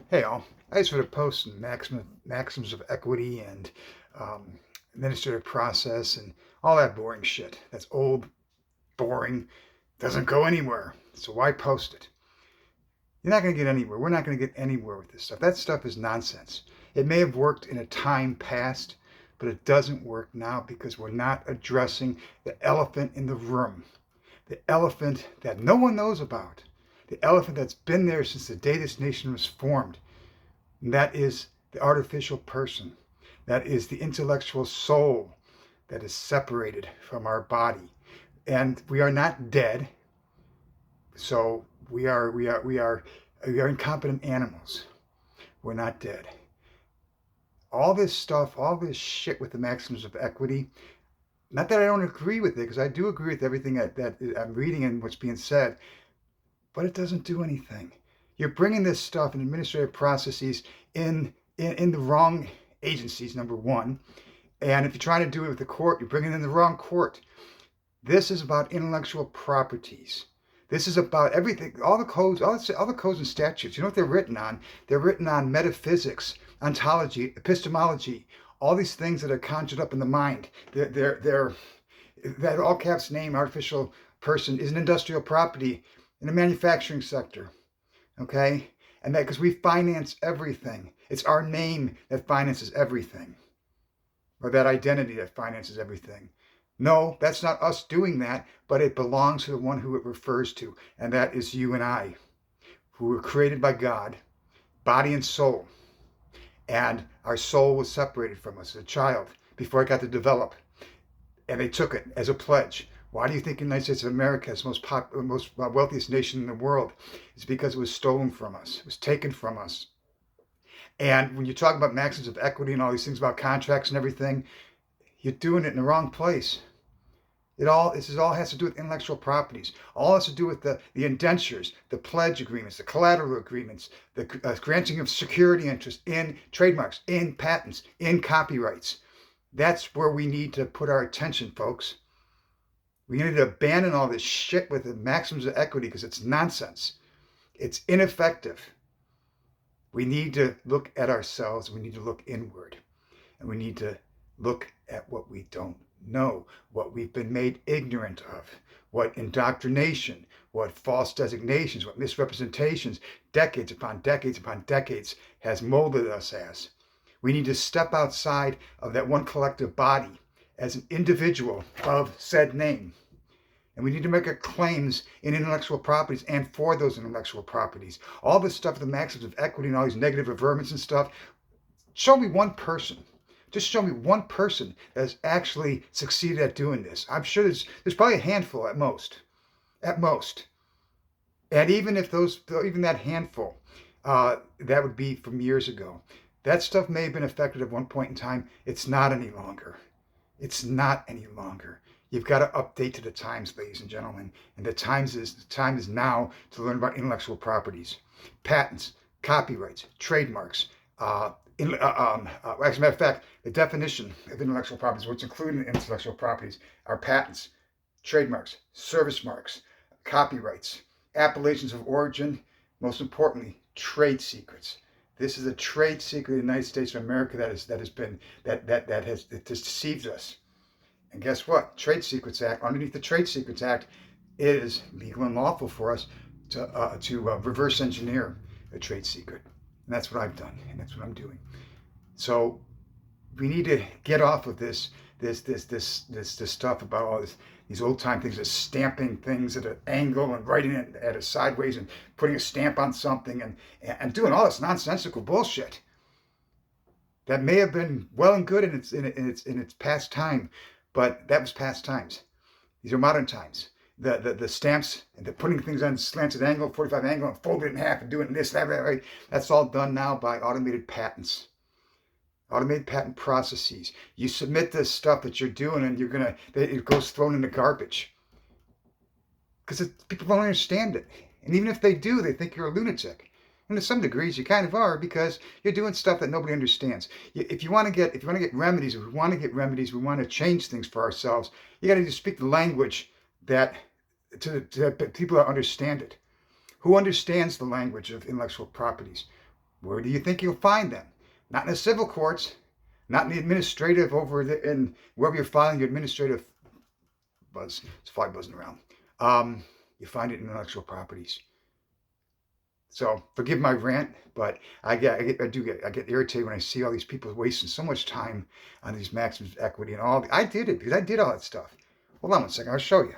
Hey all, I just want to post some maxims of equity and um, administrative process and all that boring shit. That's old, boring, doesn't go anywhere. So why post it? You're not going to get anywhere. We're not going to get anywhere with this stuff. That stuff is nonsense. It may have worked in a time past, but it doesn't work now because we're not addressing the elephant in the room. The elephant that no one knows about. The elephant that's been there since the day this nation was formed. And that is the artificial person. That is the intellectual soul that is separated from our body. And we are not dead. So we are incompetent animals. We're not dead. All this stuff, all this shit with the maxims of equity, not that I don't agree with it, because I do agree with everything that I'm reading and what's being said, but it doesn't do anything. You're bringing this stuff in administrative processes in the wrong agencies, number one. And if you're trying to do it with the court, you're bringing in the wrong court. This is about intellectual properties. This is about everything, all the codes, all the codes and statutes. You know what they're written on? They're written on metaphysics, ontology, epistemology, all these things that are conjured up in the mind. That all caps name, artificial person, is an industrial property in the manufacturing sector. Okay? And that because we finance everything. It's our name that finances everything, or that identity that finances everything. No, that's not us doing that, but it belongs to the one who it refers to, and that is you and I, who were created by God, body and soul. And our soul was separated from us as a child before it got to develop. And they took it as a pledge. Why do you think the United States of America is the most wealthiest nation in the world? It's because it was stolen from us. It was taken from us. And when you talk about maxims of equity and all these things about contracts and everything, you're doing it in the wrong place. This all has to do with intellectual properties. All has to do with the indentures, the pledge agreements, the collateral agreements, the granting of security interest in trademarks, in patents, in copyrights. That's where we need to put our attention, folks. We need to abandon all this shit with the maxims of equity because it's nonsense. It's ineffective. We need to look at ourselves. We need to look inward. And we need to look at what we don't know, what we've been made ignorant of, what indoctrination, what false designations, what misrepresentations, decades upon decades upon decades has molded us as. We need to step outside of that one collective body as an individual of said name. And we need to make our claims in intellectual properties and for those intellectual properties. All this stuff, the maxims of equity and all these negative averments and stuff, show me one person. Just show me one person that has actually succeeded at doing this. I'm sure there's probably a handful at most. At most. And even if even that handful, that would be from years ago. That stuff may have been effective at one point in time. It's not any longer. It's not any longer. You've got to update to the times, ladies and gentlemen. And the time is now to learn about intellectual properties, patents, copyrights, trademarks. As a matter of fact, the definition of intellectual properties, what's included in intellectual properties, are patents, trademarks, service marks, copyrights, appellations of origin, most importantly, trade secrets. This is a trade secret of the United States of America that has deceived us. And guess what? Trade Secrets Act, underneath the Trade Secrets Act, it is legal and lawful for us to reverse engineer a trade secret. And that's what I've done, and that's what I'm doing. So we need to get off of this stuff about all these old time things, of stamping things at an angle and writing it at a sideways and putting a stamp on something and doing all this nonsensical bullshit that may have been well and good in its past time, but that was past times. These are modern times. The stamps and the putting things on slanted angle, 45 angle, and folding it in half and doing this, that, right? That's all done now by automated patents. Automated patent processes. You submit this stuff that you're doing and it goes thrown in the garbage. Because people don't understand it. And even if they do, they think you're a lunatic. And to some degrees, you kind of are, because you're doing stuff that nobody understands. If you want to get remedies, if we want to get remedies, we want to change things for ourselves, you got to just speak the language that to people that understand it. Who understands the language of intellectual properties? Where do you think you'll find them? Not in the civil courts, not in the administrative over there, in wherever you're filing your administrative buzz. It's fly buzzing around. You find it in intellectual properties. So forgive my rant, but I get irritated when I see all these people wasting so much time on these maxims of equity and all. I did it because I did all that stuff. Hold on one second, I'll show you.